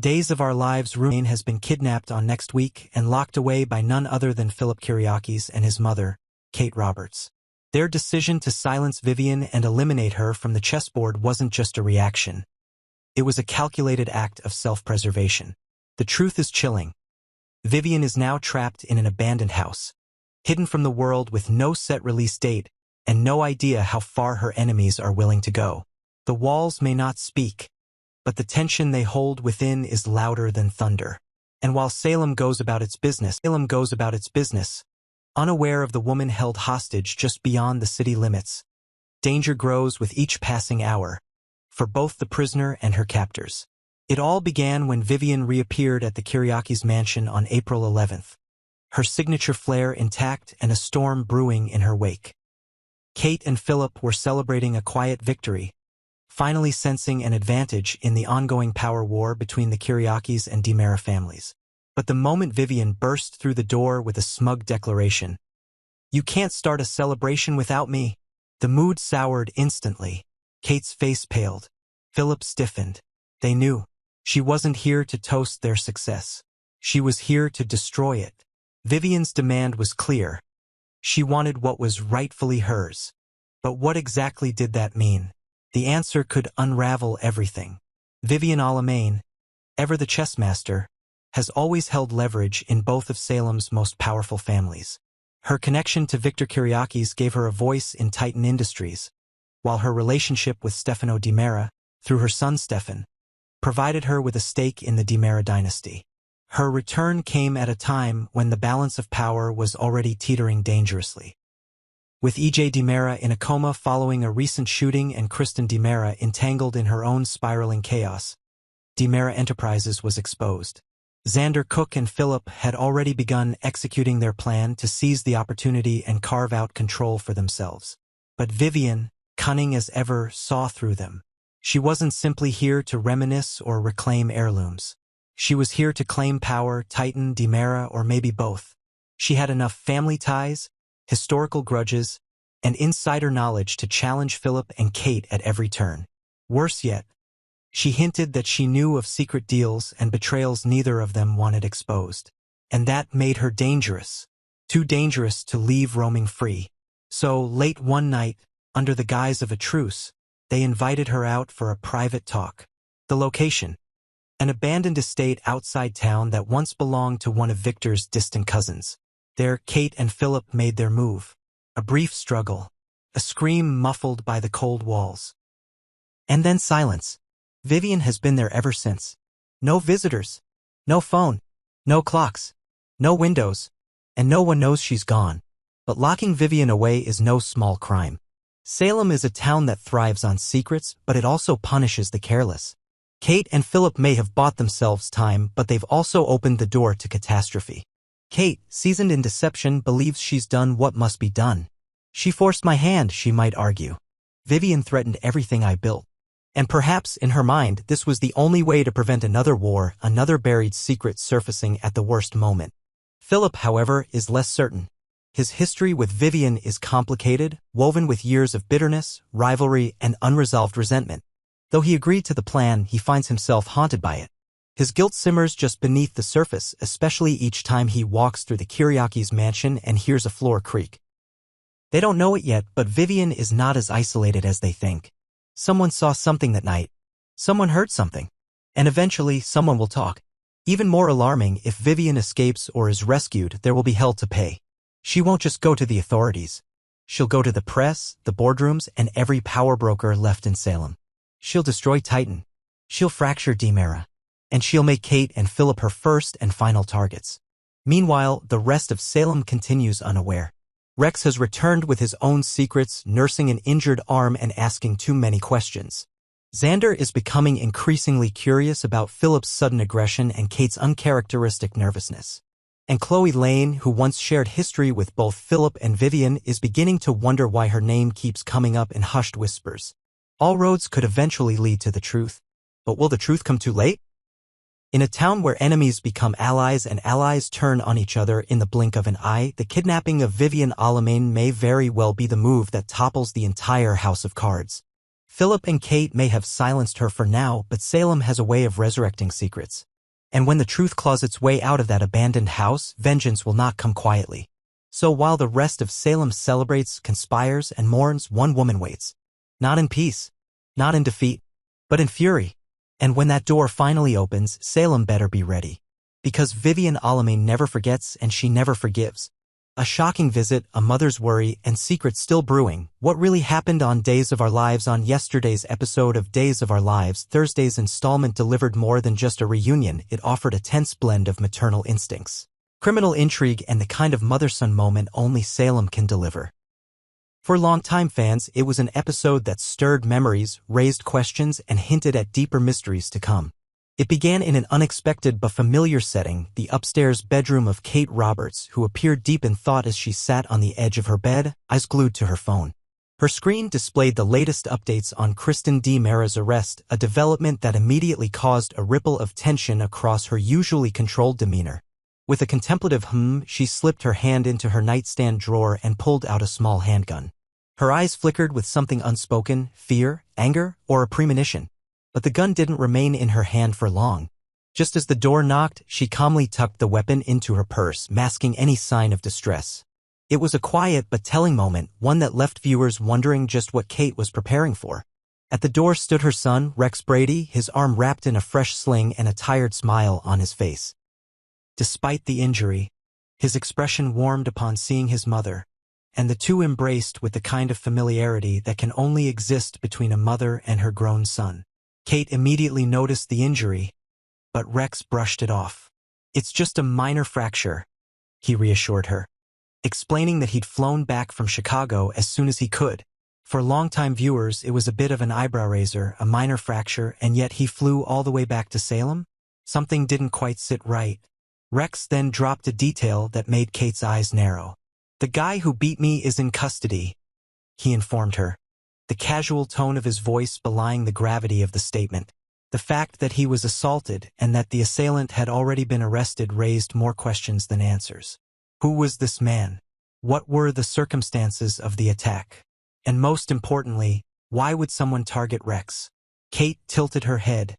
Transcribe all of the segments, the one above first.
Days of Our Lives roommate has been kidnapped on next week and locked away by none other than Philip Kyriakis and his mother, Kate Roberts. Their decision to silence Vivian and eliminate her from the chessboard wasn't just a reaction. It was a calculated act of self-preservation. The truth is chilling. Vivian is now trapped in an abandoned house, hidden from the world with no set release date and no idea how far her enemies are willing to go. The walls may not speak, but the tension they hold within is louder than thunder. And while Salem goes about its business, unaware of the woman held hostage just beyond the city limits. Danger grows with each passing hour, for both the prisoner and her captors. It all began when Vivian reappeared at the Kyriakis mansion on April 11th, her signature flair intact and a storm brewing in her wake. Kate and Philip were celebrating a quiet victory, finally sensing an advantage in the ongoing power war between the Kyriakis and DiMera families. But the moment Vivian burst through the door with a smug declaration, "You can't start a celebration without me," the mood soured instantly. Kate's face paled. Philip stiffened. They knew. She wasn't here to toast their success. She was here to destroy it. Vivian's demand was clear. She wanted what was rightfully hers. But what exactly did that mean? The answer could unravel everything. Vivian Alamain, ever the chess master, has always held leverage in both of Salem's most powerful families. Her connection to Victor Kyriakis gave her a voice in Titan Industries, while her relationship with Stefano DiMera, through her son Stefan, provided her with a stake in the DiMera dynasty. Her return came at a time when the balance of power was already teetering dangerously. With E.J. DiMera in a coma following a recent shooting and Kristen DiMera entangled in her own spiraling chaos, DiMera Enterprises was exposed. Xander Cook and Philip had already begun executing their plan to seize the opportunity and carve out control for themselves. But Vivian, cunning as ever, saw through them. She wasn't simply here to reminisce or reclaim heirlooms. She was here to claim power, Titan, DiMera, or maybe both. She had enough family ties, historical grudges, and insider knowledge to challenge Philip and Kate at every turn. Worse yet, she hinted that she knew of secret deals and betrayals neither of them wanted exposed. And that made her dangerous. Too dangerous to leave roaming free. So, late one night, under the guise of a truce, they invited her out for a private talk. The location: an abandoned estate outside town that once belonged to one of Victor's distant cousins. There, Kate and Philip made their move. A brief struggle. A scream muffled by the cold walls. And then silence. Vivian has been there ever since. No visitors. No phone. No clocks. No windows. And no one knows she's gone. But locking Vivian away is no small crime. Salem is a town that thrives on secrets, but it also punishes the careless. Kate and Philip may have bought themselves time, but they've also opened the door to catastrophe. Kate, seasoned in deception, believes she's done what must be done. She forced my hand, she might argue. Vivian threatened everything I built. And perhaps, in her mind, this was the only way to prevent another war, another buried secret surfacing at the worst moment. Philip, however, is less certain. His history with Vivian is complicated, woven with years of bitterness, rivalry, and unresolved resentment. Though he agreed to the plan, he finds himself haunted by it. His guilt simmers just beneath the surface, especially each time he walks through the Kyriakis mansion and hears a floor creak. They don't know it yet, but Vivian is not as isolated as they think. Someone saw something that night. Someone heard something. And eventually, someone will talk. Even more alarming, if Vivian escapes or is rescued, there will be hell to pay. She won't just go to the authorities. She'll go to the press, the boardrooms, and every power broker left in Salem. She'll destroy Titan. She'll fracture DiMera. And she'll make Kate and Philip her first and final targets. Meanwhile, the rest of Salem continues unaware. Rex has returned with his own secrets, nursing an injured arm and asking too many questions. Xander is becoming increasingly curious about Philip's sudden aggression and Kate's uncharacteristic nervousness. And Chloe Lane, who once shared history with both Philip and Vivian, is beginning to wonder why her name keeps coming up in hushed whispers. All roads could eventually lead to the truth. But will the truth come too late? In a town where enemies become allies and allies turn on each other in the blink of an eye, the kidnapping of Vivian Alamain may very well be the move that topples the entire house of cards. Philip and Kate may have silenced her for now, but Salem has a way of resurrecting secrets. And when the truth claws its way out of that abandoned house, vengeance will not come quietly. So while the rest of Salem celebrates, conspires, and mourns, one woman waits. Not in peace, not in defeat, but in fury. And when that door finally opens, Salem better be ready. Because Vivian never forgets and she never forgives. A shocking visit, a mother's worry, and secrets still brewing. What really happened on Days of Our Lives? On yesterday's episode of Days of Our Lives, Thursday's installment delivered more than just a reunion. It offered a tense blend of maternal instincts, criminal intrigue, and the kind of mother-son moment only Salem can deliver. For longtime fans, it was an episode that stirred memories, raised questions, and hinted at deeper mysteries to come. It began in an unexpected but familiar setting, the upstairs bedroom of Kate Roberts, who appeared deep in thought as she sat on the edge of her bed, eyes glued to her phone. Her screen displayed the latest updates on Kristen DiMera's arrest, a development that immediately caused a ripple of tension across her usually controlled demeanor. With a contemplative she slipped her hand into her nightstand drawer and pulled out a small handgun. Her eyes flickered with something unspoken, fear, anger, or a premonition. But the gun didn't remain in her hand for long. Just as the door knocked, she calmly tucked the weapon into her purse, masking any sign of distress. It was a quiet but telling moment, one that left viewers wondering just what Kate was preparing for. At the door stood her son, Rex Brady, his arm wrapped in a fresh sling and a tired smile on his face. Despite the injury, his expression warmed upon seeing his mother, and the two embraced with the kind of familiarity that can only exist between a mother and her grown son. Kate immediately noticed the injury, but Rex brushed it off. "It's just a minor fracture," he reassured her, explaining that he'd flown back from Chicago as soon as he could. For longtime viewers, it was a bit of an eyebrow raiser, a minor fracture, and yet he flew all the way back to Salem? Something didn't quite sit right. Rex then dropped a detail that made Kate's eyes narrow. "The guy who beat me is in custody," he informed her, the casual tone of his voice belying the gravity of the statement. The fact that he was assaulted and that the assailant had already been arrested raised more questions than answers. Who was this man? What were the circumstances of the attack? And most importantly, why would someone target Rex? Kate tilted her head,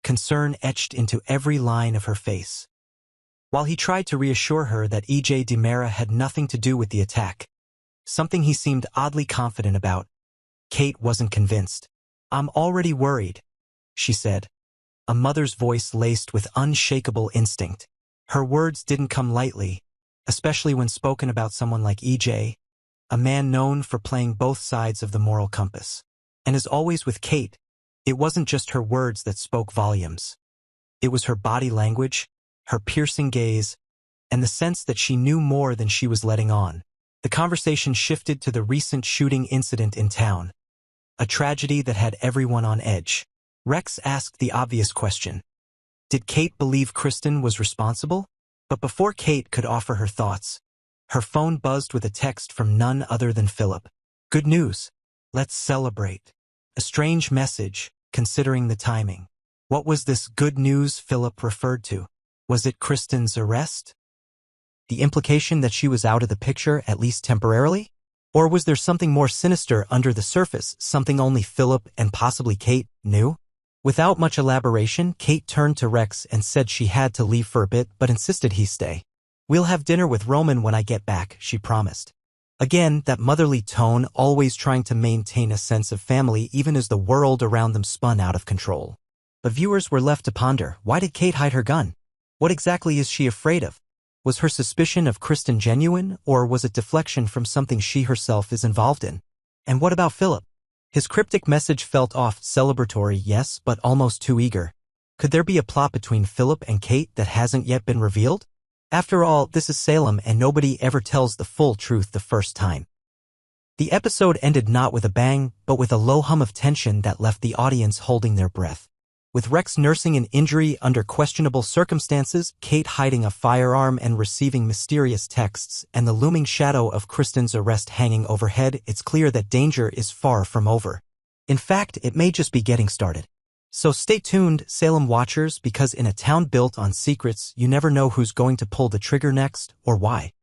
concern etched into every line of her face. While he tried to reassure her that E.J. DiMera had nothing to do with the attack, something he seemed oddly confident about, Kate wasn't convinced. "I'm already worried," she said, a mother's voice laced with unshakable instinct. Her words didn't come lightly, especially when spoken about someone like E.J., a man known for playing both sides of the moral compass. And as always with Kate, it wasn't just her words that spoke volumes. It was her body language, her piercing gaze, and the sense that she knew more than she was letting on. The conversation shifted to the recent shooting incident in town, a tragedy that had everyone on edge. Rex asked the obvious question. Did Kate believe Kristen was responsible? But before Kate could offer her thoughts, her phone buzzed with a text from none other than Philip. "Good news. Let's celebrate." A strange message, considering the timing. What was this good news Philip referred to? Was it Kristen's arrest? The implication that she was out of the picture, at least temporarily? Or was there something more sinister under the surface, something only Philip and possibly Kate knew? Without much elaboration, Kate turned to Rex and said she had to leave for a bit but insisted he stay. "We'll have dinner with Roman when I get back," she promised. Again, that motherly tone, always trying to maintain a sense of family even as the world around them spun out of control. But viewers were left to ponder, why did Kate hide her gun? What exactly is she afraid of? Was her suspicion of Kristen genuine, or was it deflection from something she herself is involved in? And what about Philip? His cryptic message felt off, celebratory, yes, but almost too eager. Could there be a plot between Philip and Kate that hasn't yet been revealed? After all, this is Salem and nobody ever tells the full truth the first time. The episode ended not with a bang, but with a low hum of tension that left the audience holding their breath. With Rex nursing an injury under questionable circumstances, Kate hiding a firearm and receiving mysterious texts, and the looming shadow of Kristen's arrest hanging overhead, it's clear that danger is far from over. In fact, it may just be getting started. So stay tuned, Salem watchers, because in a town built on secrets, you never know who's going to pull the trigger next or why.